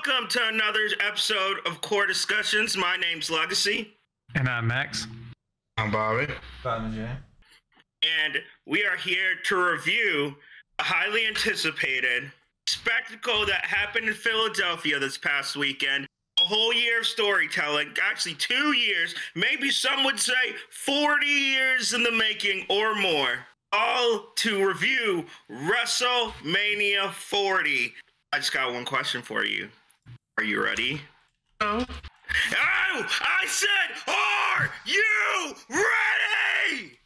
Welcome to another episode of Core Discussions. My name's Legacy. And I'm Max. I'm Bobby. I'm Jay. And we are here to review a highly anticipated spectacle that happened in Philadelphia this past weekend. A whole year of storytelling, actually 2 years, maybe some would say 40 years in the making or more. All to review WrestleMania 40. I just got one question for you. Are you ready? No. Oh, I said, are you ready?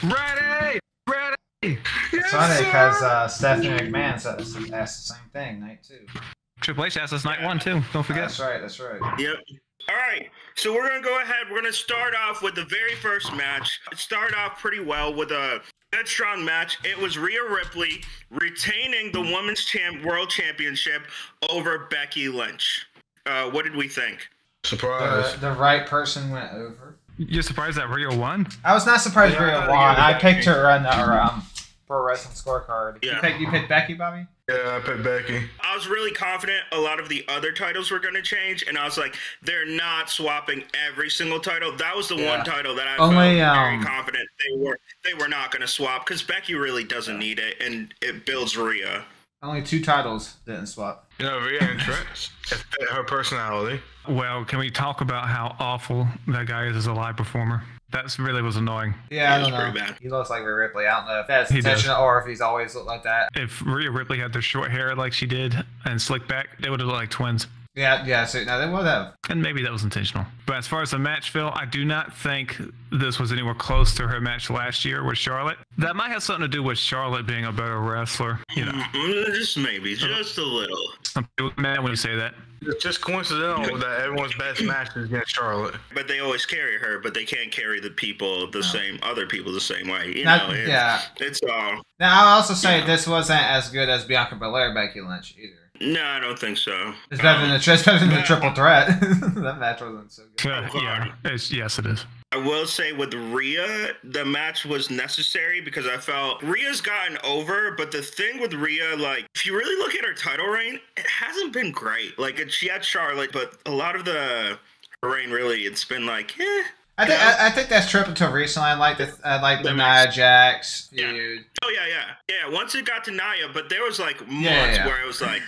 Ready! Ready! It's funny because Stephanie McMahon asked the same thing night 2. Triple H asked us night 1 too. Don't forget. That's right. Yep. All right, so we're going to go ahead. We're going to start off with the very first match. It started off pretty well with a good, strong match. It was Rhea Ripley retaining the Women's World Championship over Becky Lynch. What did we think? Surprise. The right person went over. You're surprised that Rhea won? I was not surprised Rhea won. I picked her on the Pro Wrestling Scorecard. Yeah. You picked Becky, Bobby? Yeah, I picked Becky. I was really confident a lot of the other titles were going to change, and I was like, they're not swapping every single title. That was the one title that I felt very confident they were not going to swap, because Becky really doesn't need it, and it builds Rhea. Only 2 titles didn't swap. You know, Rhea entrance. Her personality. Well, can we talk about how awful that guy is as a live performer? That really was annoying. Yeah, I don't pretty know. bad. He looks like Rhea Ripley. I don't know if that's intentional or if he's always looked like that. If Rhea Ripley had the short hair like she did and slick back, they would have looked like twins. Yeah. So no, they would have. And maybe that was intentional. But as far as the match, Phil, I do not think this was anywhere close to her match last year with Charlotte. That might have something to do with Charlotte being a better wrestler. You know, Just maybe, just a little. some people get mad when you say that. It's just coincidental that everyone's best match is against Charlotte. But they always carry her, but they can't carry the people other people the same way. It's all. Now, I'll also say this wasn't as good as Bianca Belair, Becky Lynch either. No, I don't think so. It's better than the triple threat. That match wasn't so good. Yes, it is. I will say with Rhea, the match was necessary because I felt Rhea's gotten over, but the thing with Rhea, like, if you really look at her title reign, it hasn't been great. Like, she had Charlotte, but a lot of her reign, really, it's been like, I think that's tripped until recently. I like the Nia Jax feud. Oh yeah. Once it got to Nia, but there was like months where it was like,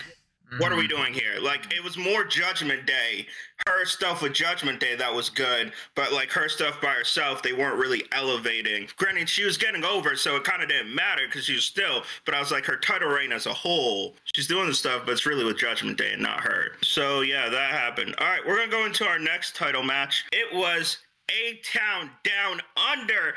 what are we doing here? Like, it was more Judgment Day. Her stuff with Judgment Day, that was good. But, like, her stuff by herself, they weren't really elevating. Granted, she was getting over, so it kind of didn't matter because she was still. But I was like, her title reign as a whole, she's doing the stuff, but it's really with Judgment Day and not her. So, yeah, that happened. All right, we're going to go into our next title match. It was A-Town Down Under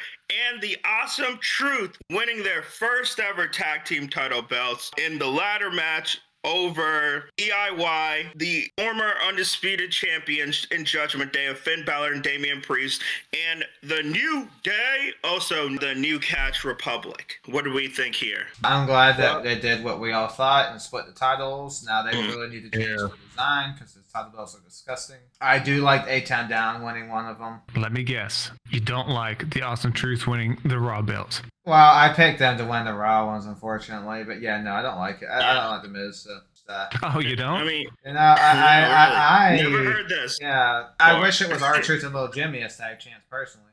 and the Awesome Truth winning their first ever tag team title belts in the ladder match over DIY, the former undisputed champions in Judgment Day of Finn Balor and Damian Priest, and the New Day, also the New Catch Republic. What do we think here? I'm glad that they did what we all thought and split the titles. Now they really need to change the design because the title belts are disgusting. I do like A-Town Down winning one of them. Let me guess. You don't like the Awesome Truth winning the Raw belts. Well, I picked them to win the Raw ones, unfortunately. But yeah, no, I don't like it. I don't like the Miz. So, oh, you don't? I mean, I never heard this. Yeah, I wish it was R-Truth and Little Jimmy as tag champs, personally.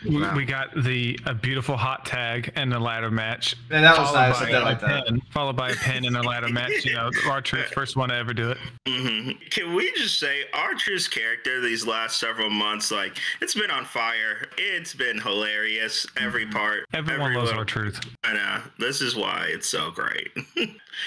We got a beautiful hot tag and the ladder match. Yeah, that was nice. I did like that. Followed by a pin in the ladder match. You know, R-Truth, first one to ever do it. Mm-hmm. Can we just say R-Truth's character these last several months, like, it's been on fire. It's been hilarious. Every part. Everyone loves R-Truth. I know. This is why it's so great.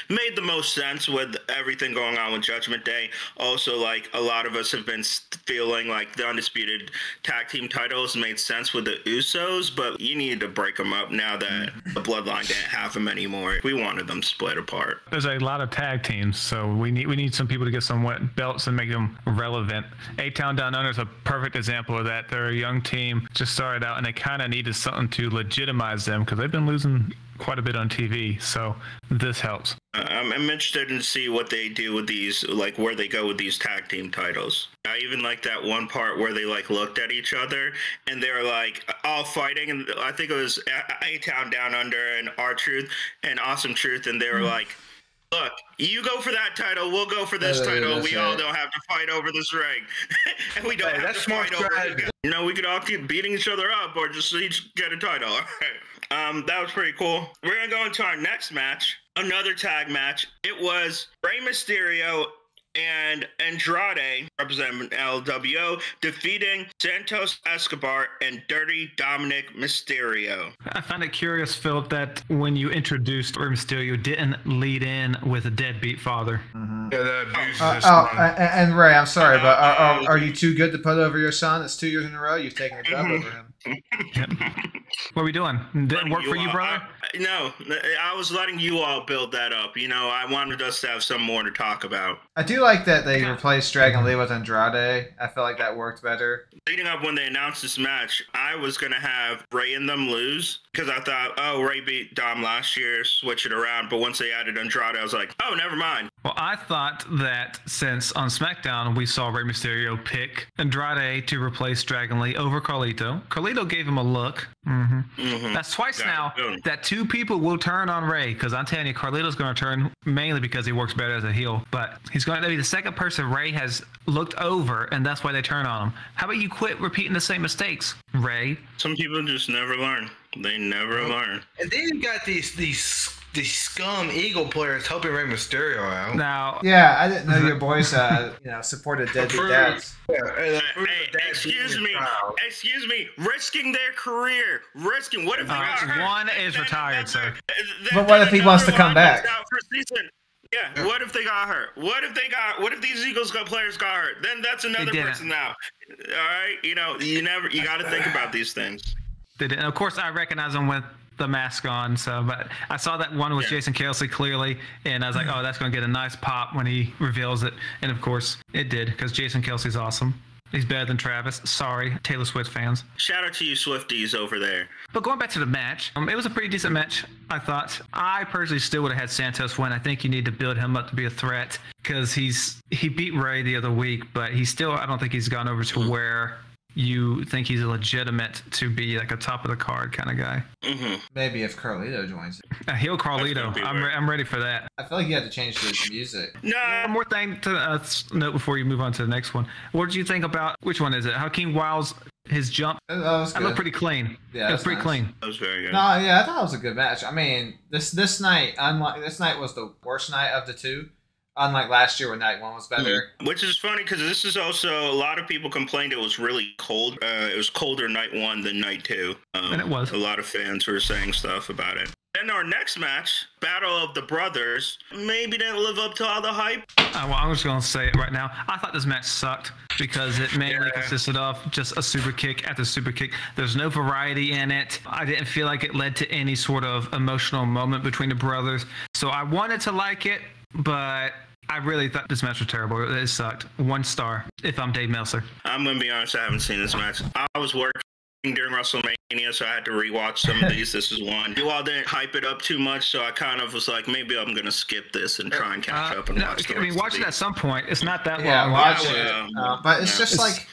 Made the most sense with everything going on with Judgment Day. Also, like, a lot of us have been feeling like the undisputed tag team titles made sense with the Usos, but you needed to break them up now that the Bloodline didn't have them anymore. We wanted them split apart. There's a lot of tag teams, so we need some people to get some wet belts and make them relevant. A-Town Down Under is a perfect example of that. They're a young team, just started out, and they kind of needed something to legitimize them because they've been losing quite a bit on TV, so this helps. I'm interested to see what they do with these, like where they go with these tag team titles. I even like that one part where they like looked at each other and they were like all fighting, and I think it was A-Town Down Under and R-Truth and Awesome Truth, and they were like, Look, you go for that title. We'll go for this title. We all don't have to fight over this ring, and we don't have to fight over it. You know, we could all keep beating each other up, or just each get a title. All right. That was pretty cool. We're gonna go into our next match, another tag match. It was Rey Mysterio and Andrade, representing LWO, defeating Santos Escobar and Dirty Dominic Mysterio. I find it curious, Phil, that when you introduced Rey Mysterio, you didn't lead in with a deadbeat father. Mm-hmm. Yeah, that abuse and Ray, I'm sorry, but are you too good to put over your son? It's 2 years in a row. You've taken a dub over him. What are we doing? Didn't work for you, brother? No, I was letting you all build that up. You know, I wanted us to have some more to talk about. I do like that they replaced Dragon Lee with Andrade. I feel like that worked better. Leading up when they announced this match, I was going to have Ray and them lose because I thought, oh, Ray beat Dom last year, switch it around. But once they added Andrade, I was like, oh, never mind. Well, I thought that since on SmackDown we saw Rey Mysterio pick Andrade to replace Dragon Lee over Carlito. Carlito gave him a look. That's twice now that two people will turn on Ray, because I'm telling you, Carlito's going to turn mainly because he works better as a heel. But he's going to be the second person Ray has looked over, and that's why they turn on him. How about you quit repeating the same mistakes, Ray? Some people just never learn. They never learn. And then you got these scum Eagle players helping Rey Mysterio out. Now, yeah, I didn't know your boys, supported deadbeat dads. Hey, excuse me, risking their career, what if they got hurt? One is retired, sir. But what if he wants to come back? Yeah, what if they got hurt? What if these Eagles players got hurt? Then that's another person now. All right, you got to think about these things. They didn't. Of course, I recognize them with the mask on, but I saw that one was Jason Kelsey clearly, and I was like, oh, that's going to get a nice pop when he reveals it. And of course it did, because Jason Kelsey's awesome. He's better than Travis. Sorry, Taylor Swift fans. Shout out to you Swifties over there. But going back to the match, it was a pretty decent match, I thought. I personally still would have had Santos win. I think you need to build him up to be a threat, because he beat Ray the other week, but I don't think he's gone over to where you think he's legitimate to be like a top of the card kind of guy. Maybe if Carlito joins it. A heel Carlito. I'm ready for that. I feel like you have to change his music. No. One more thing to note before you move on to the next one. What did you think about, which one is it? Hakeem Wilds, his jump? That was good. It looked pretty clean. Yeah, it was pretty clean. That was very good. No, yeah, I thought it was a good match. I mean, this night was the worst night of the two. Unlike last year when night one was better. Which is funny because this is also, a lot of people complained it was really cold. It was colder night one than night two. And it was. A lot of fans were saying stuff about it. Then our next match, Battle of the Brothers, maybe didn't live up to all the hype. Well, I'm just going to say it right now. I thought this match sucked because it mainly consisted of just a super kick after super kick. There's no variety in it. I didn't feel like it led to any sort of emotional moment between the brothers. So I wanted to like it, but I really thought this match was terrible. It sucked. 1 star if I'm Dave Meltzer. I'm going to be honest, I haven't seen this match. I was working during WrestleMania, so I had to rewatch some of these. This is one. You all didn't hype it up too much, so I kind of was like, maybe I'm going to skip this and try and catch up and watch the watch it at some point. It's not that long. Yeah, watch it. But it's just like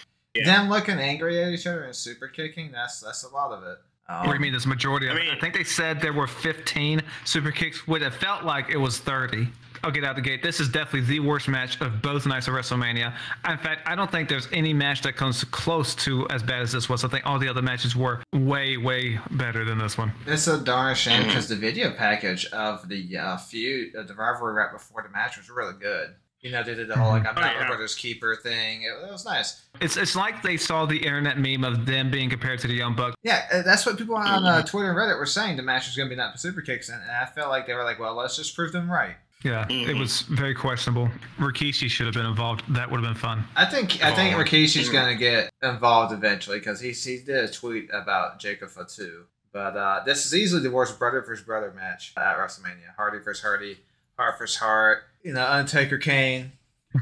them looking angry at each other and super kicking. That's a lot of it. What do you mean? There's a majority of it. I think they said there were 15 super kicks. What it felt like it was 30. I'll get out the gate. This is definitely the worst match of both nights of WrestleMania. In fact, I don't think there's any match that comes close to as bad as this was. I think all the other matches were way, way better than this one. It's a darn shame because the video package of the feud, the rivalry right before the match was really good. They did the whole I'm not my brother's keeper thing. It was nice. It's like they saw the internet meme of them being compared to the Young Bucks. Yeah, that's what people on Twitter and Reddit were saying. The match was going to be not for super kicks, and I felt like they were like, well, let's just prove them right. Yeah, it was very questionable. Rikishi should have been involved. That would have been fun. I think Rikishi's going to get involved eventually because he did a tweet about Jacob Fatu. But this is easily the worst brother versus brother match at WrestleMania. Hardy versus Hardy, Hart versus Hart. Undertaker Kane.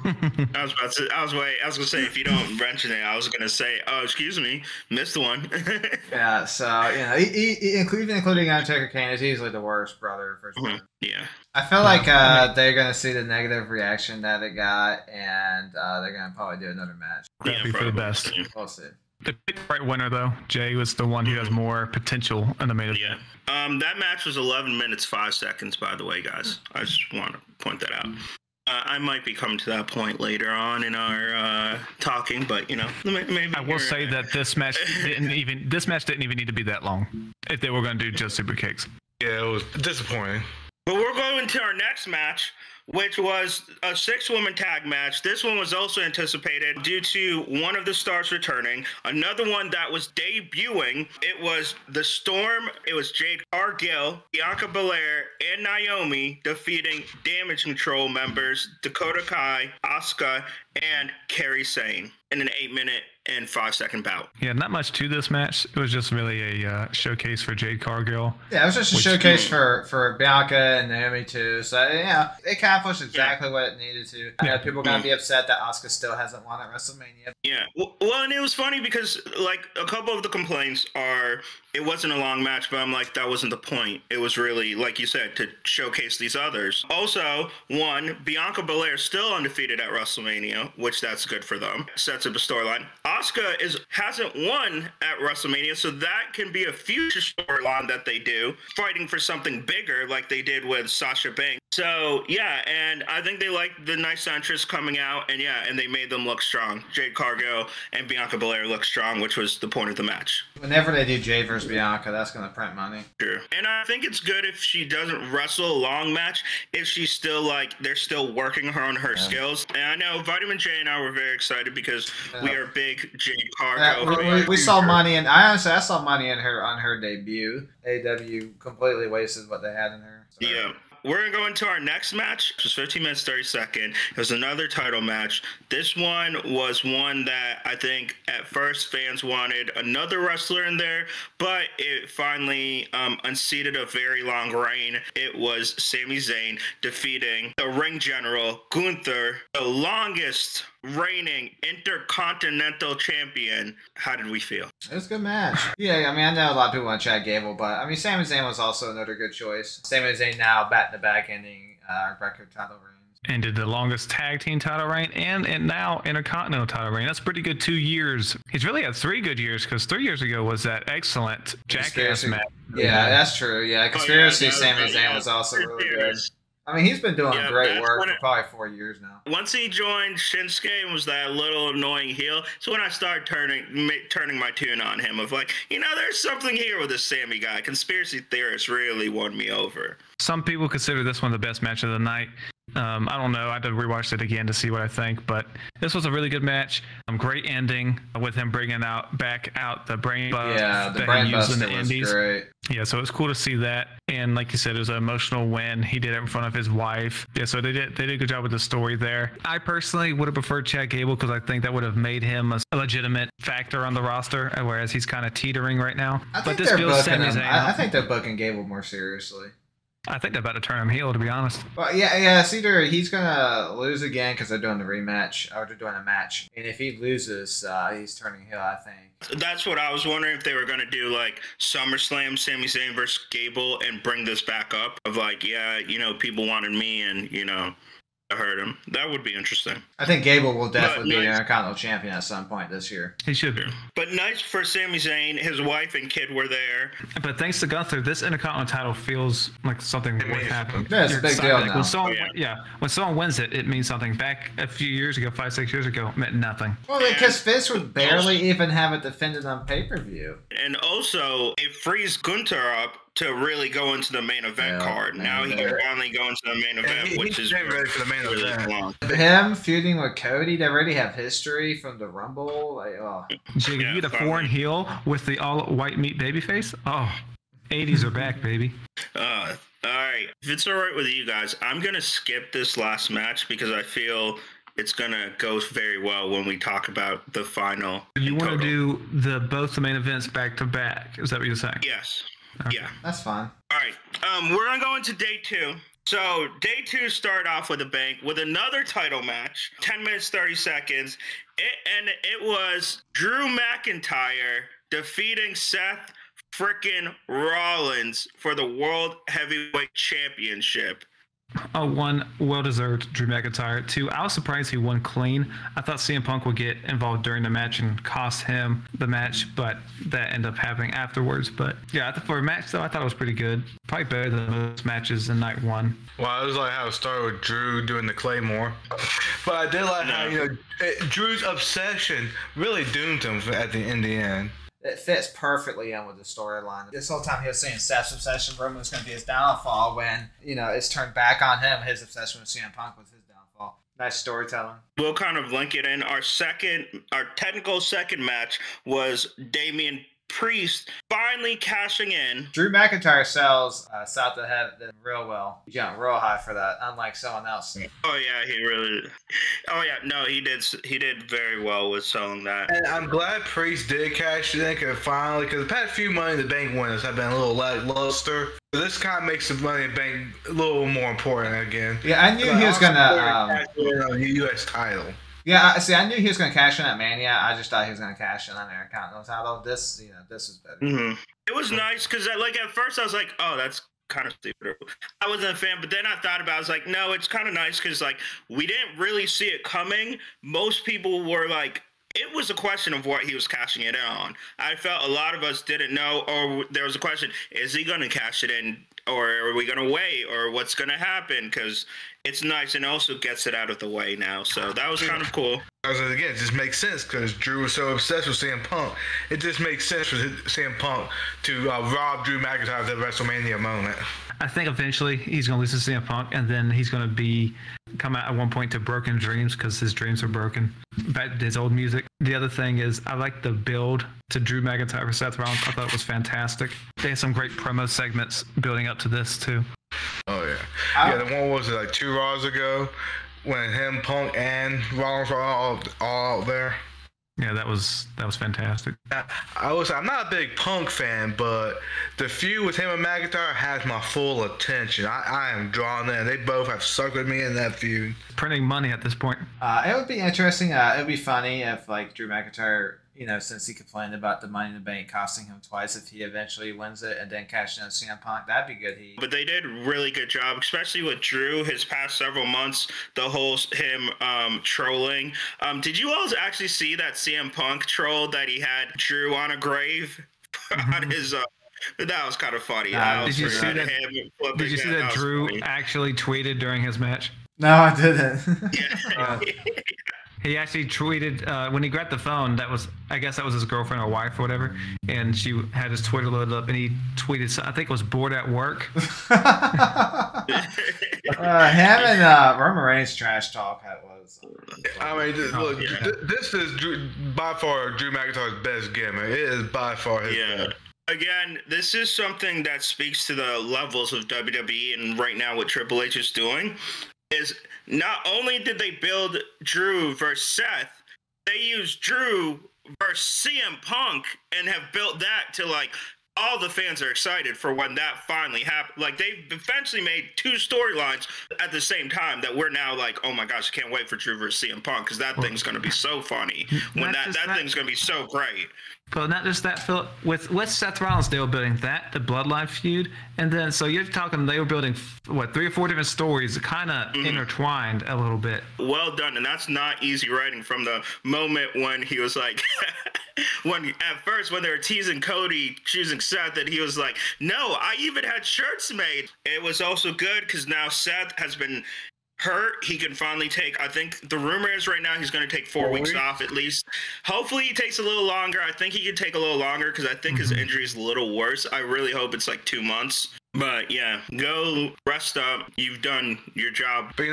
I was gonna say, if you don't mention it, I was gonna say, oh, excuse me, missed one. Yeah, so including Undertaker Kane is easily the worst brother versus brother. Yeah, I feel like they're gonna see the negative reaction that it got, and they're gonna probably do another match. That'd be for the best. We'll see. They picked the right winner though. Jay was the one who has more potential in the main event. Yeah. That match was 11 minutes 5 seconds, by the way, guys. I just want to point that out. I might be coming to that point later on in our talking, but maybe. I will say that this match didn't even need to be that long if they were going to do just super kicks. Yeah, it was disappointing. But we're going to our next match, which was a 6-woman tag match. This one was also anticipated due to one of the stars returning. Another one that was debuting, it was The Storm. It was Jade Cargill, Bianca Belair, and Naomi defeating Damage Control members Dakota Kai, Asuka, and Kairi Sane in an 8-minute and 5-second bout. Yeah, not much to this match. It was just really a showcase for Jade Cargill. Yeah, it was just a showcase for Bianca and Naomi too. So yeah, it accomplished exactly what it needed to. I know people are gonna be upset that Asuka still hasn't won at WrestleMania. Yeah, well, and it was funny because like a couple of the complaints are it wasn't a long match, but I'm like, that wasn't the point. It was really, like you said, to showcase these others. Also, one, Bianca Belair still undefeated at WrestleMania, which that's good for them. Sets up a storyline. Asuka hasn't won at WrestleMania, so that can be a future storyline that they do, fighting for something bigger like they did with Sasha Banks. So, yeah, and I think they liked the nice entrance coming out, and they made them look strong. Jade Cargill and Bianca Belair look strong, which was the point of the match. Whenever they do Jade versus Bianca, that's going to print money. Sure. And I think it's good if she doesn't wrestle a long match, if she's still, they're still working her on her skills. And I know Vitamin J and I were very excited because we are big Jade Cargill. We saw money, and I saw money in her on her debut. AW completely wasted what they had in her. So. Yeah. We're going to go into our next match, which was 15 minutes, 30 seconds. It was another title match. This one was one that I think at first fans wanted another wrestler in there, but it finally unseated a very long reign. It was Sami Zayn defeating the ring general, Gunther, the longest reigning Intercontinental Champion. How did we feel? It was a good match. Yeah, I mean, I know a lot of people want Chad Gable, but I mean, Sami Zayn was also another good choice. Sami Zayn now back-to-back ending record title reigns. And did the longest tag team title reign and now Intercontinental title reign. That's pretty good 2 years. He's really had 3 good years because 3 years ago was that excellent Jackass match. Yeah, that's true. Yeah, Conspiracy Sami Zayn was also really good. I mean, he's been doing great work for probably 4 years now. Once he joined Shinsuke and was that little annoying heel, so when I started turning my tune on him of like, there's something here with this Sammy guy. Conspiracy theorists really won me over. Some people consider this one the best match of the night. I don't know. I had to rewatch it again to see what I think, but this was a really good match. Great ending with him bringing back out the brain bust that he used in the Indies. Great. Yeah, so it's cool to see that. And like you said, it was an emotional win. He did it in front of his wife. Yeah, so they did a good job with the story there. I personally would have preferred Chad Gable because I think that would have made him a legitimate factor on the roster, whereas he's kind of teetering right now. I think they're booking Gable more seriously. I think they're about to turn him heel, to be honest. Well, yeah. It's either he's gonna lose again because they're doing the rematch, or they're doing a match, and if he loses, he's turning heel. I think. That's what I was wondering if they were gonna do, like SummerSlam, Sami Zayn versus Gable, and bring this back up of like, people wanted me, and I heard him. That would be interesting. I think Gable will definitely be an Intercontinental Champion at some point this year. He should be. But nice for Sami Zayn. His wife and kid were there. But thanks to Gunther, this Intercontinental title feels like something would happen. Yeah, it's a big deal now. When someone wins it, it means something. Back a few years ago, 5-6 years ago, it meant nothing. Well, because Vince would barely even have it defended on pay-per-view. And also, it frees Gunther up to really go into the main event card. Now he can finally go into the main event, which is ready for the main event. Long. Him feuding with Cody, they already have history from the Rumble. You get a foreign heel with the all-white meat babyface? Oh, 80s are back, baby. All right. If it's all right with you guys, I'm going to skip this last match because I feel it's going to go very well when we talk about the final. You want to do both the main events back-to-back? Is that what you're saying? Yes. Okay. Yeah. That's fine. All right. We're going to go into day 2. So day 2 started off with a bang with another title match, 10 minutes, 30 seconds. It was Drew McIntyre defeating Seth frickin' Rollins for the World Heavyweight Championship. One, well-deserved Drew McIntyre. Two, I was surprised he won clean. I thought CM Punk would get involved during the match and cost him the match, but that ended up happening afterwards. But yeah, for a match, though, I thought it was pretty good. Probably better than most matches in night one. Well, I was like how it started with Drew doing the Claymore. But I did like how, Drew's obsession really doomed him in the end. It fits perfectly in with the storyline. This whole time he was saying Seth's obsession, Roman was going to be his downfall. When it's turned back on him, his obsession with CM Punk was his downfall. Nice storytelling. We'll kind of link it in. Our technical second match was Damian Priest finally cashing in. Drew McIntyre sells South of Heaven real well. He jumped real high for that, unlike someone else. Oh yeah, he really did. Oh yeah, no, he did very well with selling that. And I'm glad Priest did cash it in because the past few Money in the Bank winners have been a little lackluster. This kind of makes the Money in the Bank a little more important again. Yeah, I knew he was gonna the U.S. title. Yeah, I knew he was going to cash in at Mania. I just thought he was going to cash in on their Intercontinental title. This is better. Mm-hmm. It was nice because, at first I was like, oh, that's kind of stupid. I wasn't a fan, but then I thought about it. I was like, no, it's kind of nice because, we didn't really see it coming. Most people were like, it was a question of what he was cashing it in on. I felt a lot of us didn't know, or there was a question, is he going to cash it in, or are we going to wait, or what's going to happen? Because it's nice and also gets it out of the way now. So that was kind of cool. Again, it just makes sense because Drew was so obsessed with CM Punk. It just makes sense for CM Punk to rob Drew McIntyre of the WrestleMania moment. I think eventually he's going to lose to CM Punk, and then he's going to come out at one point to Broken Dreams because his dreams are broken. Back to his old music. The other thing is I like the build to Drew McIntyre for Seth Rollins. I thought it was fantastic. They had some great promo segments building up to this too. Oh yeah, the one was like 2 Raws ago when him, Punk, and Rollins were all out there. Yeah, that was fantastic. I'm not a big Punk fan, but the feud with him and McIntyre has my full attention. I am drawn in. They both have sucked with me in that feud. Printing money at this point. It would be interesting. It would be funny if Drew McIntyre, since he complained about the Money in the Bank costing him twice, if he eventually wins it and then cashes in on CM Punk, that'd be good. But they did a really good job, especially with Drew his past several months, the whole him trolling. Did you all actually see that CM Punk troll that he had Drew on a grave on his that was kind of funny. Did you see that Drew actually tweeted during his match? No, I didn't. Yeah. He actually tweeted when he grabbed the phone. I guess that was his girlfriend or wife or whatever, and she had his Twitter loaded up, and he tweeted. I think it was bored at work. Him and Roman Reigns trash talk. Was. Look, this is by far Drew McIntyre's best gimmick. It is by far his best. Again, this is something that speaks to the levels of WWE, and right now what Triple H is doing is not only did they build Drew versus Seth, they used Drew versus CM Punk and have built that to all the fans are excited for when that finally happened. They've eventually made 2 storylines at the same time that we're now oh my gosh, I can't wait for Drew versus CM Punk because that thing's going to be so funny. When that thing's going to be so great. But not just that, Phil. With Seth Rollins, they were building the Bloodline feud, and then so you're talking they were building 3 or 4 different stories, kind of intertwined a little bit. Well done, and that's not easy writing from the moment when he was when they were teasing Cody choosing Seth, that he was like, no, I even had shirts made. It was also good because now Seth has been hurt. He can finally take, I think the rumor is right now he's going to take 4 weeks off at least. Hopefully he takes a little longer. I think he can take a little longer because I think his injury is a little worse. I really hope it's 2 months. But yeah, go rest up. You've done your job. But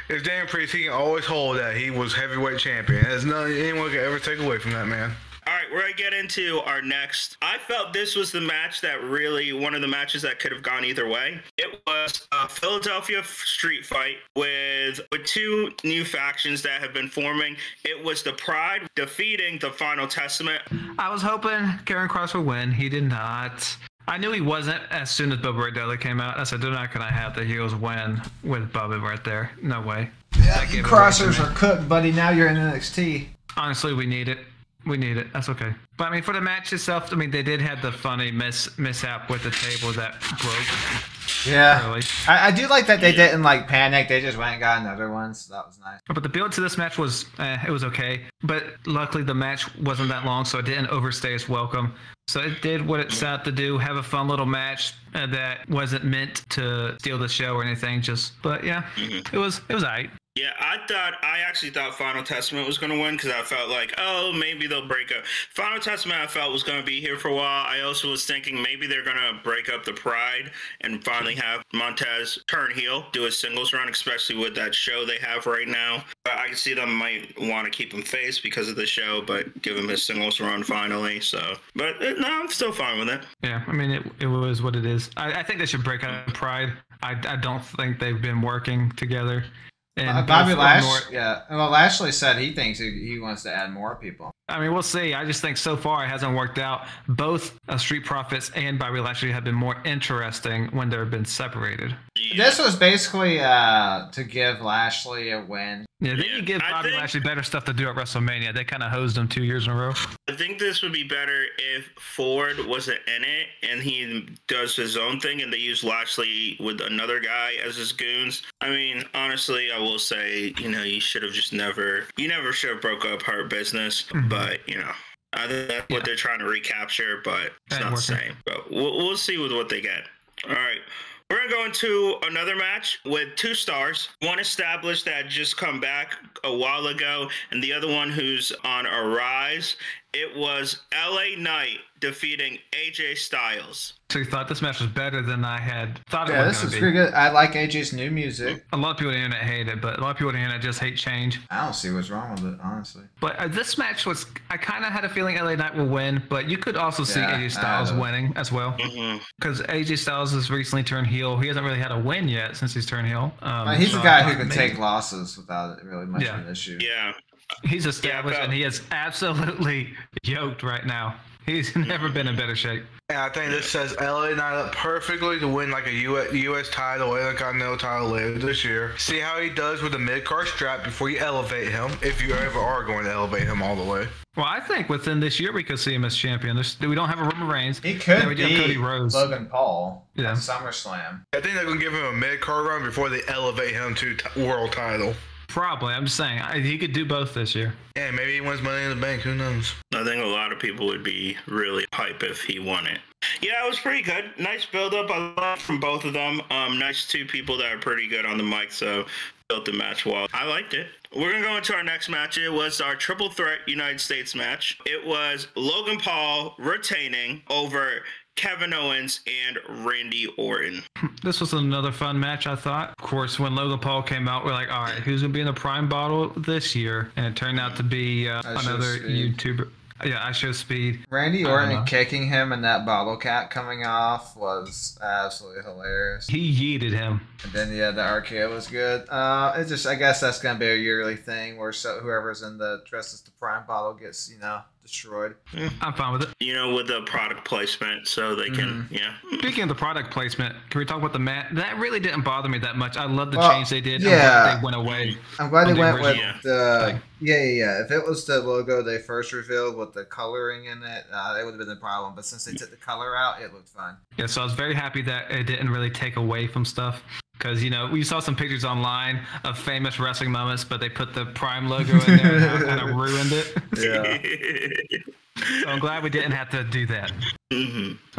if Damian Priest, he can always hold that he was heavyweight champion. There's nothing anyone can ever take away from that man. All right, we're going to get into our next. I felt this was the match that really, one of the matches that could have gone either way. It was a Philadelphia street fight with 2 new factions that have been forming. It was the Pride defeating the Final Testament. I was hoping Karen Cross would win. He did not. I knew he wasn't as soon as Bubba Ray Dudley came out. I said, they're not going to have the heels win with Bubba right there. No way. Yeah, you crossers are cooked, buddy. Now you're in NXT. Honestly, we need it. We need it. That's okay. But for the match itself, they did have the funny mishap with the table that broke. Yeah, early. I do like that they didn't like panic. They just went and got another one, so that was nice. But the build to this match was it was okay. But luckily the match wasn't that long, so it didn't overstay its welcome. So it did what it set out to do, have a fun little match that wasn't meant to steal the show or anything. But yeah, it was alright. Yeah, I actually thought Final Testament was going to win because I felt like, oh, maybe they'll break up. Final Testament I felt was going to be here for a while. I also was thinking maybe they're going to break up the Pride and finally have Montez turn heel, do a singles run, especially with that show they have right now. But I can see them might want to keep him face because of the show, but give him his singles run finally. So, but no, I'm still fine with it. Yeah, I mean, it was what it is. I think they should break up Pride. I don't think they've been working together. And Bobby Lashley, well, Lashley said he thinks he wants to add more people. I mean, we'll see. I just think so far it hasn't worked out. Both Street Profits and Bobby Lashley have been more interesting when they've been separated. Yeah. This was basically to give Lashley a win. Yeah, they could give Bobby Lashley better stuff to do at WrestleMania. They kind of hosed him 2 years in a row. I think this would be better if Ford wasn't in it and he does his own thing and they use Lashley with another guy as his goons. I mean, honestly, I will say, you should have just never should have broke up Hurt Business. Mm-hmm. But, I think that's what they're trying to recapture, but it's not the same. But we'll see with what they get. All right. We're going to go into another match with 2 stars. One established that just come back a while ago, and the other one who's on a rise. It was LA Knight defeating AJ Styles. So you thought this match was better than I had thought it was going to be. Yeah, this was pretty good. I like AJ's new music. A lot of people on the internet hate it, but a lot of people on the internet just hate change. I don't see what's wrong with it, honestly. But this match was, I kind of had a feeling LA Knight will win, but you could also see AJ Styles winning as well. Because AJ Styles has recently turned heel. He hasn't really had a win yet since he's turned heel. He's a guy who can take losses without it really much of an issue. Yeah. He's established and he is absolutely yoked right now. He's never been in better shape. And I think this sets LA Knight up perfectly to win like a U.S. title, Intercontinental title later this year. See how he does with the mid-card strap before you elevate him, if you ever are going to elevate him all the way. Well, I think within this year we could see him as champion. We don't have a Roman Reigns. He could be Cody Rhodes. Logan Paul at SummerSlam. I think they're going to give him a mid-card run before they elevate him to world title. Probably. I'm just saying he could do both this year. Yeah, maybe he wins Money in the Bank. Who knows? I think a lot of people would be really hype if he won it. Yeah, it was pretty good. Nice build-up. I love from both of them. Nice 2 people that are pretty good on the mic, so built the match well. I liked it. We're going to go into our next match. It was our triple threat United States match. It was Logan Paul retaining over Kevin Owens and Randy Orton. This was another fun match, I thought. Of course, when Logan Paul came out, we're like, all right, who's going to be in the prime bottle this year? And it turned out to be another YouTuber. Yeah, I Show Speed. Randy Orton kicking him and that bottle cap coming off was absolutely hilarious. He yeeted him. And then, the RKO was good. I guess that's going to be a yearly thing where whoever's in the dress as the prime bottle gets, destroyed. I'm fine with it. With the product placement, so they can, Speaking of the product placement, can we talk about the mat? That really didn't bother me that much. I love the change they did. Yeah. They went away. I'm glad they went with the... Yeah. If it was the logo they first revealed with the coloring in it, it would have been the problem. But since they took the color out, it looked fine. Yeah, so I was very happy that it didn't really take away from stuff. Because, we saw some pictures online of famous wrestling moments, but they put the Prime logo in there and kind of ruined it. Yeah. So I'm glad we didn't have to do that.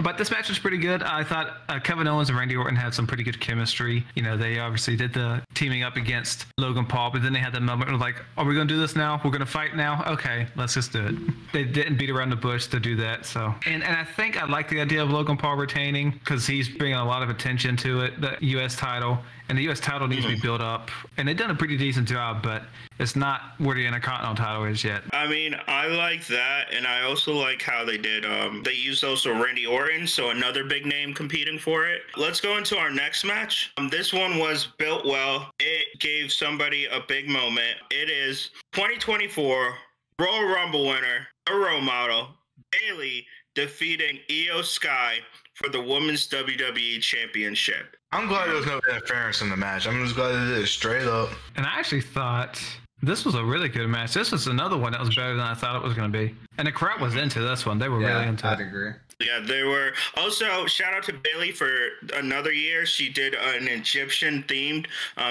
But this match was pretty good. I thought Kevin Owens and Randy Orton had some pretty good chemistry. They obviously did the teaming up against Logan Paul, but then they had that moment where like, are we going to do this now? We're going to fight now? Okay, let's just do it. They didn't beat around the bush to do that. So, and I think I like the idea of Logan Paul retaining because he's bringing a lot of attention to it, the U.S. title. And the U.S. title needs to be built up. And they've done a pretty decent job, but it's not where the Intercontinental title is yet. I mean, I like that. And I also like how they did. They used also Randy Orton, so another big name competing for it. Let's go into our next match. This one was built well. It gave somebody a big moment. It is 2024 Royal Rumble winner, a role model, Bayley, defeating Io Sky for the Women's WWE Championship. I'm glad there was no interference in the match. I'm just glad they did it straight up. And I actually thought this was a really good match. This was another one that was better than I thought it was going to be. And the crowd was into this one. They were really into it. I'd agree. Yeah, there were also shout out to Bailey for another year. She did an Egyptian themed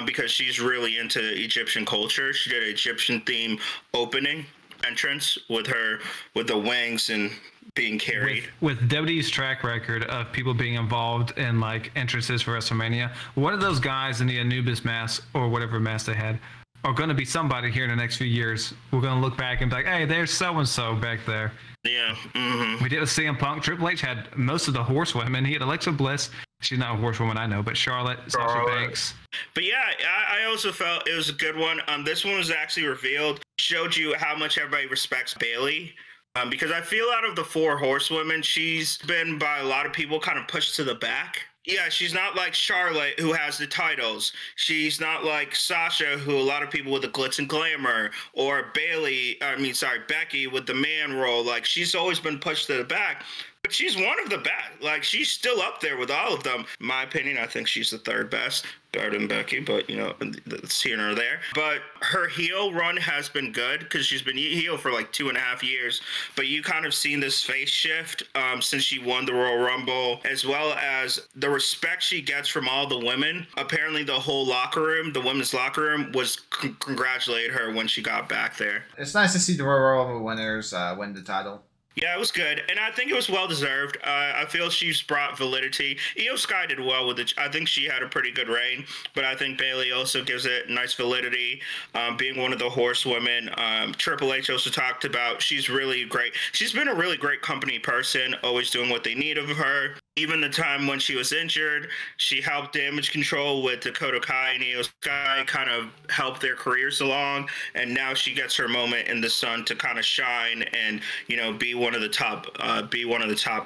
because she's really into Egyptian culture. She did an Egyptian theme opening entrance with the wings and being carried. With WWE's track record of people being involved in like entrances for WrestleMania, one of those guys in the Anubis mask or whatever mask they had are going to be somebody here in the next few years. We're going to look back and be like, hey, there's so-and-so back there. Yeah. Mm-hmm. We did with CM Punk. Triple H had most of the horsewomen. He had Alexa Bliss. She's not a horsewoman, I know, but Charlotte. Sasha Banks. But yeah, I also felt it was a good one. This one was actually revealed. Showed you how much everybody respects Bailey. Because I feel out of the 4 horsewomen, she's been by a lot of people kind of pushed to the back. Yeah, she's not like Charlotte, who has the titles. She's not like Sasha, who a lot of people with the glitz and glamour, or Becky with the man role. Like, she's always been pushed to the back. But she's one of the best. Like, she's still up there with all of them. In my opinion, I think she's the 3rd best, better than Becky, but, you know, it's here and there. But her heel run has been good because she's been heel for like 2.5 years. But you kind of seen this face shift since she won the Royal Rumble, as well as the respect she gets from all the women. Apparently, the whole locker room, the women's locker room, was congratulated her when she got back there. It's nice to see the Royal Rumble winners win the title. Yeah, it was good, and I think it was well-deserved. I feel she's brought validity. Io Sky did well with it. I think she had a pretty good reign, but I think Bailey also gives it nice validity, being one of the horsewomen. Triple H also talked about she's really great. She's been a really great company person, always doing what they need of her. Even the time when she was injured, she helped Damage Control with Dakota Kai and Io Sky, kind of helped their careers along, and now she gets her moment in the sun to kind of shine and, you know, be one of the top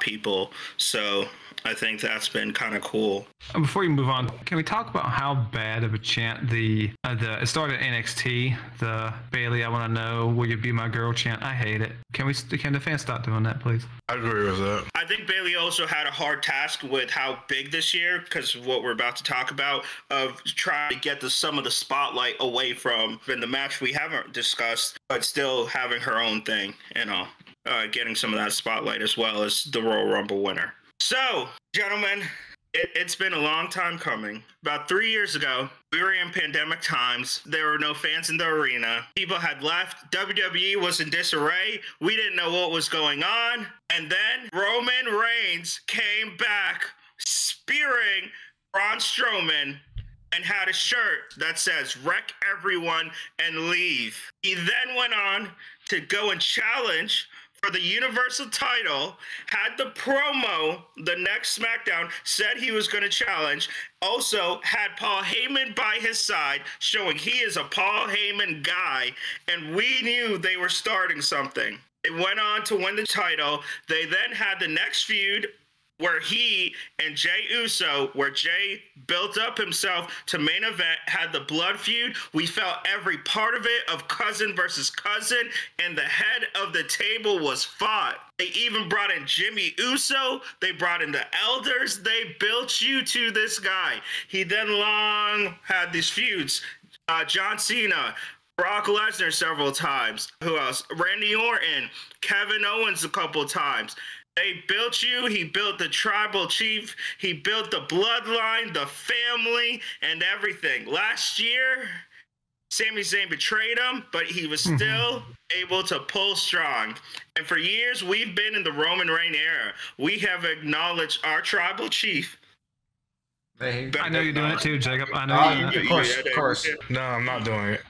people. So I think that's been kind of cool. Before you move on, can we talk about how bad of a chant it started in NXT, the Bailey, I want to know, will you be my girl chant? I hate it. Can the fans stop doing that, please? I agree with that. I think Bailey also had a hard task with how big this year, because of what we're about to talk about, of trying to get some of the spotlight away from in the match we haven't discussed, but still having her own thing, you know, getting some of that spotlight as well as the Royal Rumble winner. So, gentlemen, it's been a long time coming. About 3 years ago, we were in pandemic times. There were no fans in the arena. People had left. WWE was in disarray. We didn't know what was going on. And then Roman Reigns came back spearing Braun Strowman and had a shirt that says, "Wreck everyone and leave." He then went on to go and challenge for the Universal title, had the promo the next SmackDown, said he was going to challenge, also had Paul Heyman by his side, showing he is a Paul Heyman guy, and we knew they were starting something. They went on to win the title. They then had the next feud where he and Jey Uso, where Jey built up himself to main event, had the blood feud. We felt every part of it, of cousin versus cousin, and the head of the table was fought. They even brought in Jimmy Uso. They brought in the elders. They built you to this guy. He then long had these feuds. John Cena, Brock Lesnar several times. Who else? Randy Orton, Kevin Owens a couple times. They built you. He built the tribal chief. He built the bloodline, the family, and everything. Last year, Sami Zayn betrayed him, but he was still able to pull strong. And for years, we've been in the Roman Reigns era. We have acknowledged our tribal chief. I know you're doing it too, Jacob. I know Of course. No, I'm not doing it.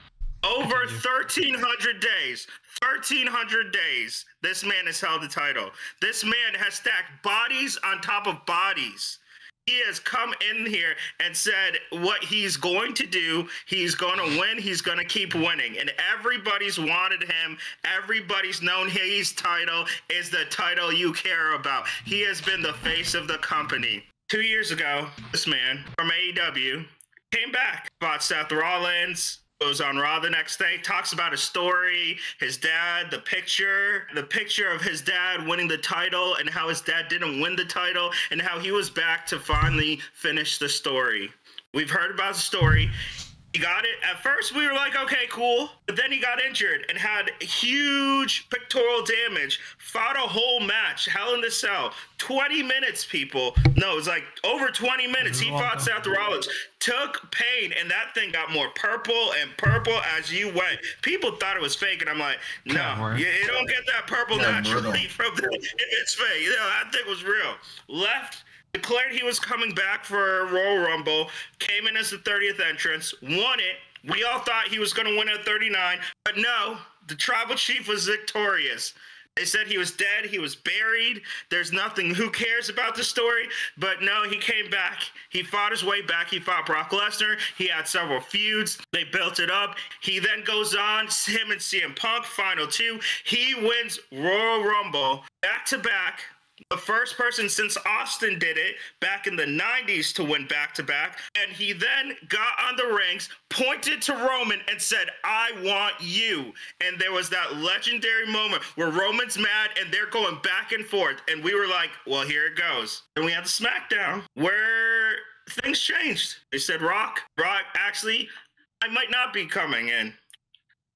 Over 1,300 days. 1,300 days, this man has held the title. This man has stacked bodies on top of bodies. He has come in here and said what he's going to do. He's going to win. He's going to keep winning. And everybody's wanted him. Everybody's known his title is the title you care about. He has been the face of the company. 2 years ago, this man from AEW came back, fought Seth Rollins, goes on Raw the next day, talks about his story, his dad, the picture of his dad winning the title and how his dad didn't win the title and how he was back to finally finish the story. We've heard about the story. He got it. At first, we were like, okay, cool. But then he got injured and had huge pectoral damage. Fought a whole match, Hell in the Cell. 20 minutes, people. No, it was like over 20 minutes. He fought Seth Rollins. Took pain, and that thing got more purple and purple as you went. People thought it was fake, and I'm like, no, you don't get that purple naturally from the, it's fake. You know, that thing was real. Left. Declared he was coming back for Royal Rumble, came in as the 30th entrance, won it. We all thought he was going to win at 39, but no, the Tribal Chief was victorious. They said he was dead, he was buried, there's nothing, who cares about the story? But no, he came back, he fought his way back, he fought Brock Lesnar, he had several feuds, they built it up. He then goes on, him and CM Punk, Final 2, he wins Royal Rumble, back-to-back. The first person since Austin did it back in the 90s to win back-to-back. And he then got on the rings, pointed to Roman and said, I want you. And there was that legendary moment where Roman's mad and they're going back and forth. And we were like, well, here it goes. And we had the SmackDown where things changed. They said, Rock, actually, I might not be coming in.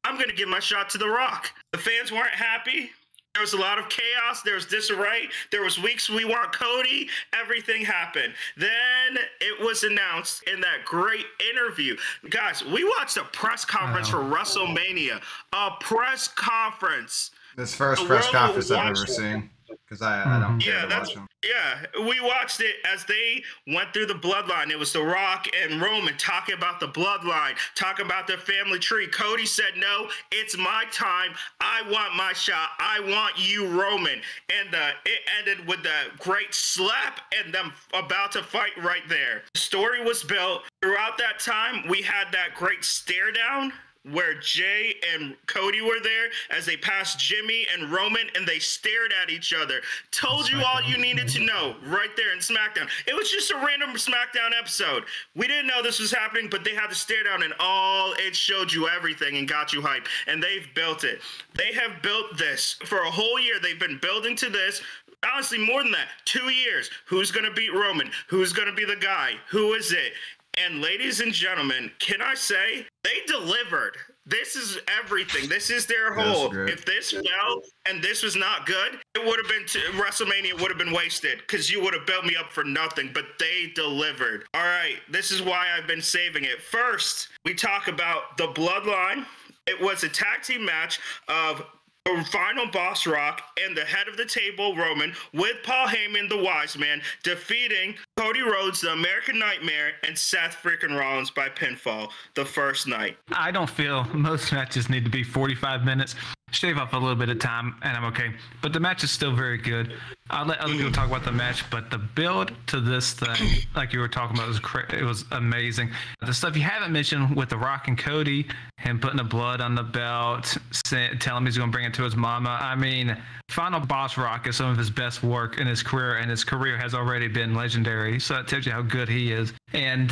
I'm going to give my shot to The Rock. The fans weren't happy. There was a lot of chaos. There was disarray. There was weeks we want Cody. Everything happened. Then it was announced in that great interview. Guys, we watched a press conference for WrestleMania. A press conference. This first press conference I've ever seen. Because I don't care to watch them. Yeah, we watched it as they went through the bloodline. It was The Rock and Roman talking about the bloodline, talking about their family tree. Cody said, no, it's my time. I want my shot. I want you, Roman. And it ended with a great slap and them about to fight right there. The story was built. Throughout that time, we had that great stare down where Jay and Cody were there as they passed Jimmy and Roman and they stared at each other. Told you all you needed to know right there in SmackDown. It was just a random SmackDown episode. We didn't know this was happening, but they had the stare down and it showed you everything and got you hyped. And they've built it. They have built this for a whole year. They've been building to this. Honestly, more than that, 2 years. Who's going to beat Roman? Who's going to be the guy? Who is it? And ladies and gentlemen, can I say they delivered? This is everything. This is their whole. If this fell and this was not good, it would have been WrestleMania would have been wasted because you would have built me up for nothing. But they delivered. All right, this is why I've been saving it. First, we talk about the Bloodline. It was a tag team match of the final boss Rock and the head of the table Roman with Paul Heyman, the wise man, defeating Cody Rhodes, the American Nightmare, and Seth freaking Rollins by pinfall the first night. I don't feel most matches need to be 45 minutes. Shave off a little bit of time and I'm okay. But the match is still very good. I'll let other people talk about the match, but the build to this thing, like you were talking about, it was amazing. The stuff you haven't mentioned with The Rock and Cody, him putting the blood on the belt, telling him he's going to bring it to his mama. I mean, Final Boss Rock is some of his best work in his career, and his career has already been legendary. So that tells you how good he is. And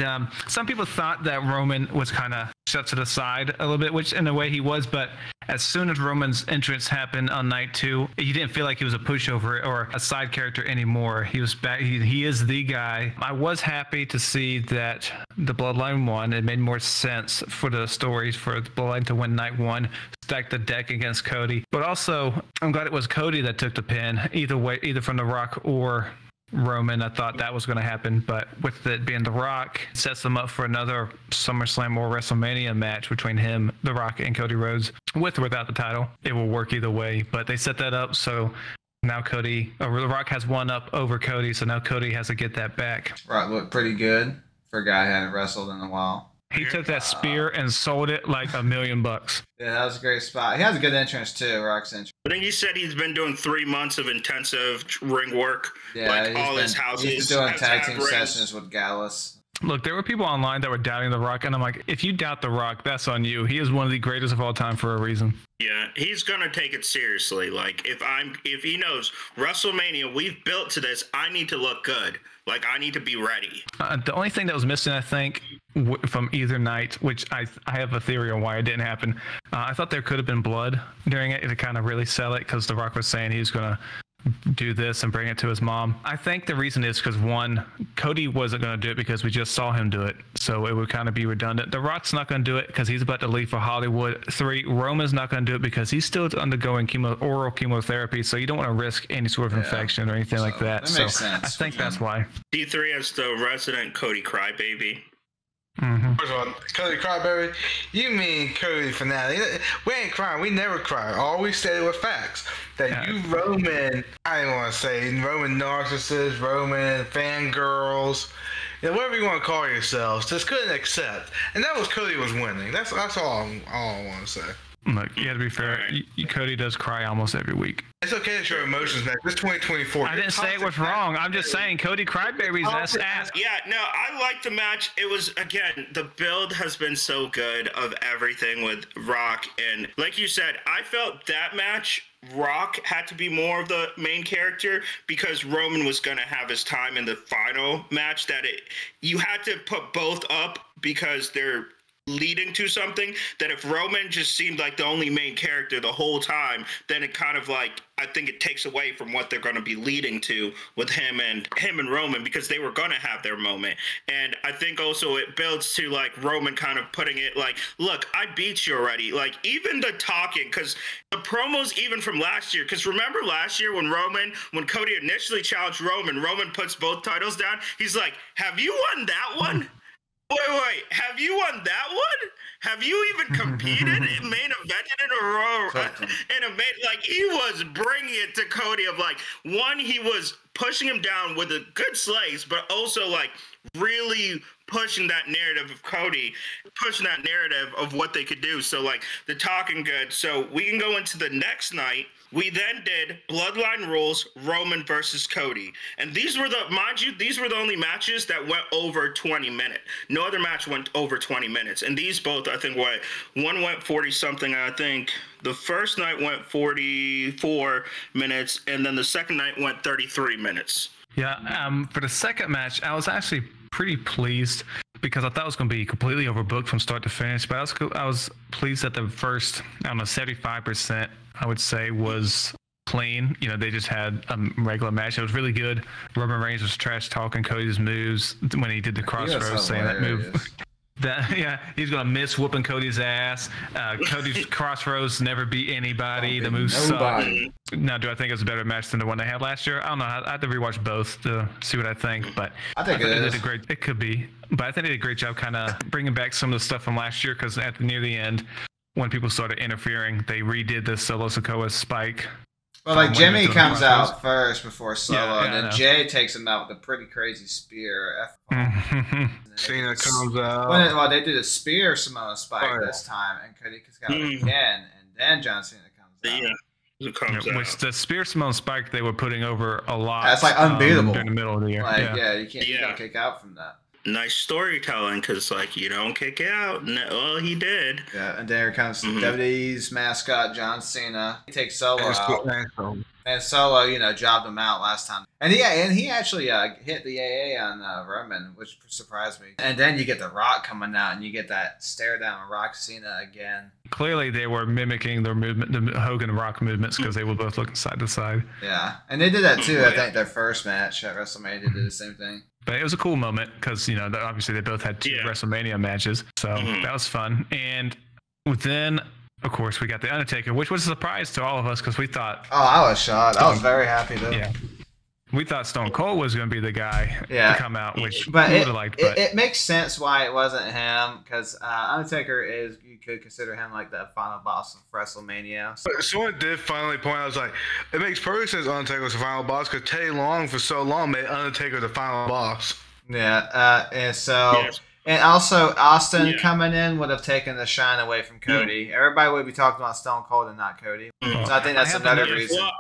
some people thought that Roman was kind of set to the side a little bit, which in a way he was, but as soon as Roman's entrance happened on night 2, he didn't feel like he was a pushover or a side character anymore. He was back. He is the guy. I was happy to see that the Bloodline won. It made more sense for the stories for the Bloodline to win night 1, stack the deck against Cody. But also, I'm glad it was Cody that took the pin, either way, either from The Rock or Roman. I thought that was going to happen, but with it being The Rock, it sets them up for another SummerSlam or WrestleMania match between him, The Rock, and Cody Rhodes, with or without the title. It will work either way, but they set that up so now The Rock has one up over Cody, so now Cody has to get that back. Rock looked pretty good for a guy who hadn't wrestled in a while. He took that spear and sold it like $1 million. Yeah, that was a great spot. He has a good entrance too, Rock's entrance. I think he said he's been doing 3 months of intensive ring work. Yeah, like all his houses. He's been doing tag team sessions with Gallus. Look, there were people online that were doubting The Rock, and I'm like, if you doubt The Rock, that's on you. He is one of the greatest of all time for a reason. Yeah, he's gonna take it seriously. Like if he knows WrestleMania, we've built to this, I need to look good. Like I need to be ready. The only thing that was missing, I think, from either night, which I have a theory on why it didn't happen. I thought there could have been blood during it to kind of really sell it, because The Rock was saying he was gonna do this and bring it to his mom. I think the reason is because, one, Cody wasn't going to do it because we just saw him do it, so it would kind of be redundant. The Rock's not going to do it because he's about to leave for Hollywood. 3, Roman's not going to do it because he's still undergoing oral chemotherapy, so you don't want to risk any sort of infection or anything like that. That makes sense. I think that's why. D3 is the resident Cody crybaby. First of all, Cody Crybaby, you mean Cody Finale. We ain't crying. We never cry. All we stated were facts. That you Roman, I don't want to say Roman narcissists, Roman fangirls, whatever you want to call yourselves, just couldn't accept. And that was Cody was winning. That's all I want to say. Look, you got to be fair. Cody does cry almost every week. It's okay to show emotions, man. This 2024. I didn't say it was wrong. I'm just saying Cody Crybaby's ass. Yeah, no, I liked the match. It was, again, the build has been so good of everything with Rock. And like you said, I felt that match, Rock had to be more of the main character because Roman was going to have his time in the final match. You had to put both up because they're leading to something. That if Roman just seemed like the only main character the whole time, then it kind of like, I think it takes away from what they're going to be leading to with him and Roman, because they were going to have their moment. And I think also it builds to like Roman kind of putting it like, look, I beat you already. Like even the talking, because the promos even from last year, because remember last year when Cody initially challenged Roman puts both titles down. He's like, have you won that one? Wait, have you won that one? Have you even competed in main evented in a row? Like he was bringing it to Cody of like, one, he was pushing him down with a good slice, but also like really pushing that narrative of Cody, pushing that narrative of what they could do. So like the talking good. So we can go into the next night. We then did Bloodline Rules, Roman versus Cody. And these were these were the only matches that went over 20 minutes. No other match went over 20 minutes. And these both, I think, one went 40 something. I think the first night went 44 minutes, and then the second night went 33 minutes. Yeah, for the second match, I was actually pretty pleased because I thought it was going to be completely overbooked from start to finish. But I was pleased that the first, 75%, I would say, was clean. They just had a regular match. It was really good. Roman Reigns was trash talking Cody's moves when he did the crossroads, saying that move. He's gonna miss whooping Cody's ass. Cody's crossroads never beat anybody. The moves suck. Now, do I think it's a better match than the one they had last year? I don't know. I have to rewatch both to see what I think. But I think it is. It could be, but I think they did a great job kind of bringing back some of the stuff from last year, because near the end, when people started interfering, they redid the Solo Sikoa spike. Well, like Jimmy comes out first before Solo, and then Jay takes him out with a pretty crazy spear. Cena comes out. Well, they did a spear Samoa spike this time, and Cody got it again, and then John Cena comes out. Which the spear Samoa spike they were putting over a lot. That's like unbeatable during the middle of the year. Like, you can't kick out from that. Nice storytelling, because like you don't kick out. No, well, he did. Yeah, and there comes WWE's mascot John Cena. He takes Solo out, and Solo, jobbed him out last time. And he actually hit the AA on Roman, which surprised me. And then you get The Rock coming out, and you get that stare down Rock Cena again. Clearly, they were mimicking their movement, the Hogan Rock movements, because they were both looking side to side. Yeah, and they did that too. I think their first match at WrestleMania did the same thing. But it was a cool moment because, obviously they both had 2 WrestleMania matches. So that was fun. And then, of course, we got The Undertaker, which was a surprise to all of us because we thought... Oh, I was shocked. I was very happy, though. Yeah. We thought Stone Cold was going to be the guy to come out, which we would have liked. But it makes sense why it wasn't him, because Undertaker is, you could consider him like the final boss of WrestleMania. But someone did finally point out, I was like, it makes perfect sense Undertaker was the final boss, because Teddy Long for so long made Undertaker the final boss. Yeah, and so... Yes. And also, Austin coming in would have taken the shine away from Cody. Everybody would be talking about Stone Cold and not Cody. So I think that's another reason. Well,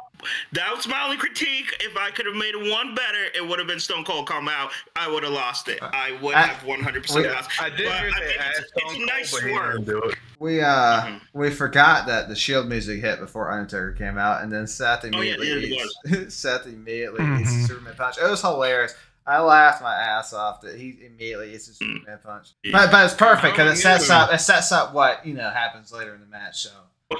that was my only critique. If I could have made one better, it would have been Stone Cold come out. I would have lost it. I would have 100% lost. I did hear it's a nice swerve. We forgot that the Shield music hit before Undertaker came out, and then Seth immediately Seth immediately eats the Superman punch. It was hilarious. I laughed my ass off that he immediately eats a Superman punch. But it's perfect because it sets up what happens later in the match. So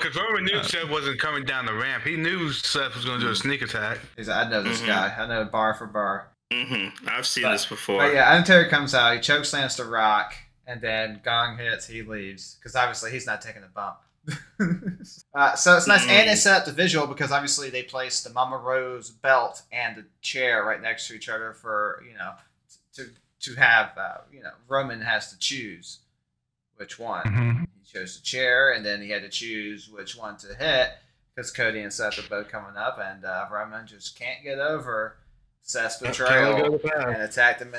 Because Roman knew Seth wasn't coming down the ramp. He knew Seth was going to do a sneak attack. He's like, I know this guy. I know bar for bar. I've seen this before. But yeah, Undertaker comes out. He chokeslams the Rock, and then Gong hits. He leaves because obviously he's not taking a bump. So it's nice, and they set up the visual because obviously they placed the Mama Rose belt and the chair right next to each other for to have Roman has to choose which one. He chose the chair, and then he had to choose which one to hit because Cody and Seth are both coming up, and Roman just can't get over Seth's betrayal and attacked him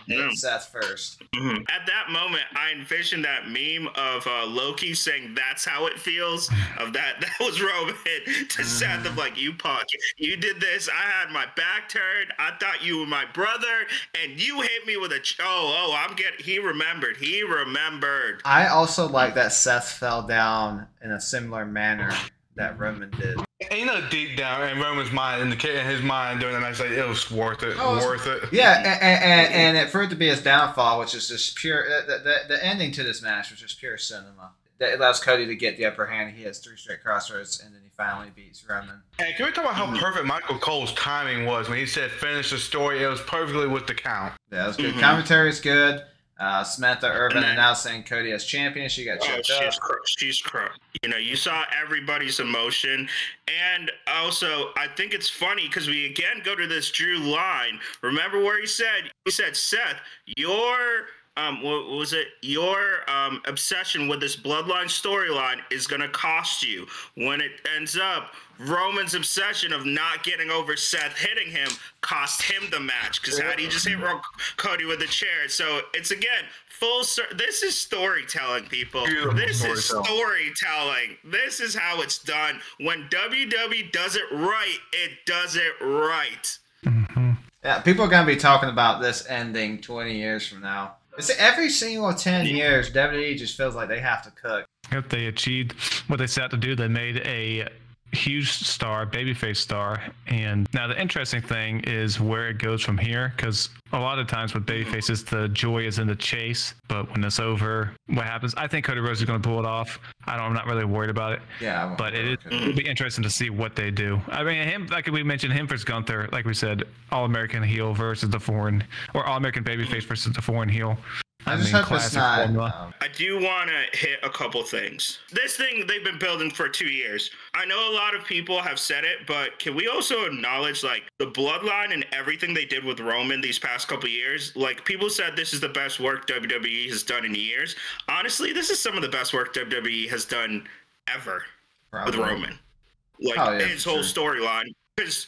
in Seth first. At that moment, I envisioned that meme of Loki saying "That's how it feels." Of that was Roman to Seth of like, "You punk, you did this. I had my back turned. I thought you were my brother, and you hit me with a He remembered. He remembered. I also like that Seth fell down in a similar manner that Roman did. And deep down in Roman's mind, in his mind during the match, like, it was worth it. Yeah, and for it to be his downfall, which is just pure, the ending to this match was just pure cinema. That allows Cody to get the upper hand. He has 3 straight crossroads, and then he finally beats Roman. Hey, can we talk about how perfect Michael Cole's timing was when he said finish the story? It was perfectly with the count. Yeah, it was good. Commentary is good. Samantha Irvin announcing Cody as champion. She got choked up. She's crushed. You saw everybody's emotion. And also, I think it's funny because we again go to this Drew line. Remember where he said, Seth, your what was it? Your obsession with this bloodline storyline is going to cost you. When it ends up, Roman's obsession of not getting over Seth hitting him cost him the match because had he just hit Cody with the chair. So it's again this is storytelling, people. This is storytelling. This is how it's done. When WWE does it right, it does it right. Yeah, people are going to be talking about this ending 20 years from now. It's every single 10 years, WWE just feels like they have to cook. If they achieved what they set out to do, they made a huge star, babyface star. And now the interesting thing is where it goes from here, because a lot of times with babyfaces, the joy is in the chase, but when it's over, what happens? I think Cody Rhodes is going to pull it off. I'm not really worried about it. Yeah, but it'll be interesting to see what they do. I mean, him, like we mentioned, him versus Gunther, like we said, All-American heel versus the foreign, or All-American babyface versus the foreign heel. I just hope it's not. I do want to hit a couple things. This thing they've been building for 2 years. I know a lot of people have said it, but can we also acknowledge like the bloodline and everything they did with Roman these past couple years? Like people said this is the best work WWE has done in years. Honestly, this is some of the best work WWE has done ever with Roman. Like his whole storyline. Because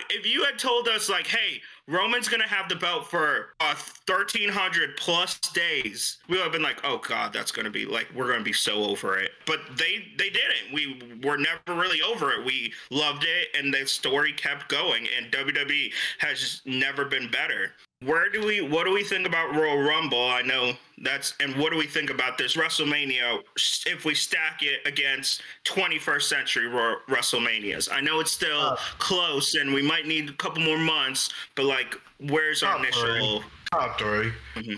if you had told us like, hey, Roman's going to have the belt for 1,300 plus days, we would have been like, oh God, that's going to be like, we're going to be so over it. But they didn't. We were never really over it. We loved it and the story kept going and WWE has just never been better. What do we think about Royal Rumble? I know and what do we think about this WrestleMania if we stack it against 21st century WrestleManias? I know it's still close and we might need a couple more months, but like, where's our initial top 3? I mean,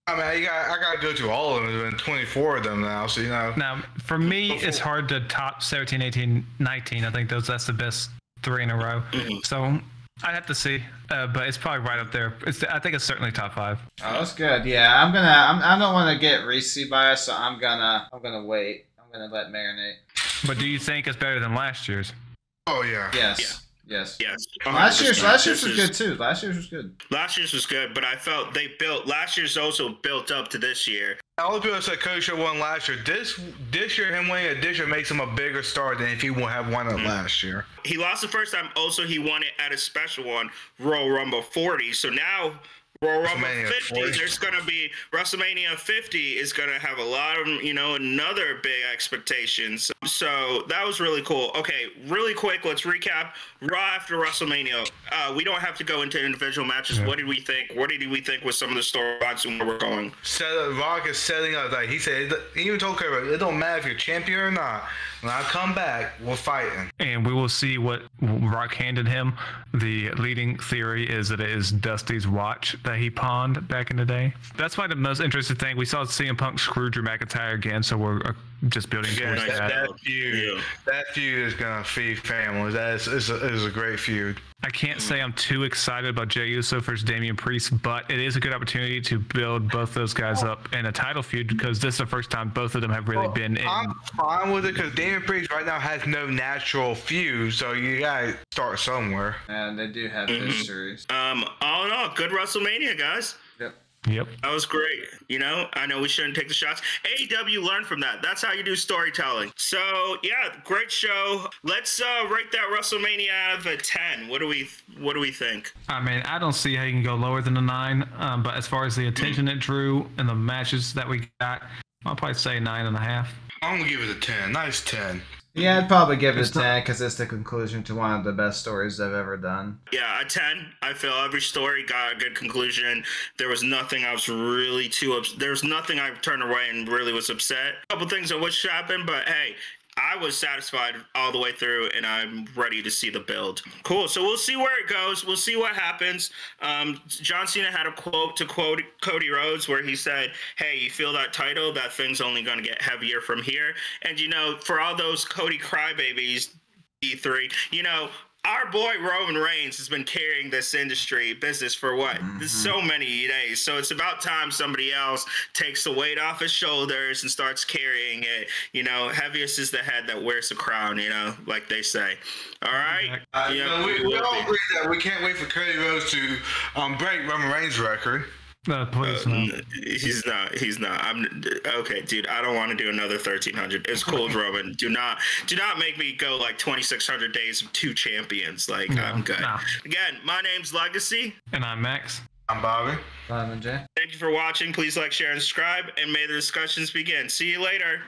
I got to go through all of them. There's been 24 of them now, so Now, for me, it's hard to top 17, 18, 19. I think that's the best 3 in a row. So I'd have to see, but it's probably right up there. I think it's certainly top 5. Oh, that's good. Yeah, I don't want to get recency bias, so I'm gonna wait. I'm gonna let marinate. But do you think it's better than last year's? Oh yeah. Yes. Yes. Last year's was good too. Last year's was good, but I felt last year's also built up to this year. All the people said Cody should have won last year. This year, him winning this year makes him a bigger star than if he would have won it last year. He lost the first time. Also, he won it at a special one, Royal Rumble 40. So now Royal Rumble 50, there's going to be WrestleMania 50 is going to have a lot of, another big expectations. So that was really cool. Okay, really quick, let's recap. Raw after WrestleMania. We don't have to go into individual matches. Yeah. What did we think? What did we think was some of the storylines and where we're going? Rock is setting up. Like he said, he even told Kurt, it don't matter if you're champion or not. When I come back, we're fighting. And we will see what Rock handed him. The leading theory is that it is Dusty's watch that he pawned back in the day. That's probably the most interesting thing. We saw CM Punk screw Drew McIntyre again, so we're just building towards nice that. That feud is gonna feed families. That is a great feud. I can't say I'm too excited about Jey Uso versus Damian Priest, but it is a good opportunity to build both those guys up in a title feud because this is the first time both of them have really been in. I'm fine with it because Damian Priest right now has no natural feud, so you gotta start somewhere. And they do have histories. All in all, good WrestleMania, guys. Yep. That was great. You know, I know we shouldn't take the shots. AEW learned from that. That's how you do storytelling. So yeah, great show. Let's rate that WrestleMania out of a 10. What do we think? I mean, I don't see how you can go lower than a 9. But as far as the attention it drew and the matches that we got, I'll probably say 9.5. I'm gonna give it a 10. Nice 10. Yeah, I'd probably give it a 10 because it's the conclusion to one of the best stories I've ever done. Yeah, a 10. I feel every story got a good conclusion. There was nothing I was really there's nothing I turned away and really was upset. A couple things I wish happened, but hey, I was satisfied all the way through, and I'm ready to see the build. Cool. So we'll see where it goes. We'll see what happens. John Cena had a quote to quote Cody Rhodes where he said, hey, you feel that title? That thing's only going to get heavier from here. And, you know, for all those Cody crybabies, E3, you know, our boy Roman Reigns has been carrying this business for what? So many days. So it's about time somebody else takes the weight off his shoulders and starts carrying it. You know, heaviest is the head that wears the crown, you know, like they say. All right? We all agree that we can't wait for Cody Rhodes to break Roman Reigns' record. Please, no. He's not. I'm okay, dude. I don't want to do another 1300. It's cool, Roman. Do not make me go like 2600 days of 2 champions. Like I'm good. No. Again, my name's Legacy, and I'm Max. I'm Bobby. I'm Jay. Thank you for watching. Please like, share, and subscribe. And may the discussions begin. See you later.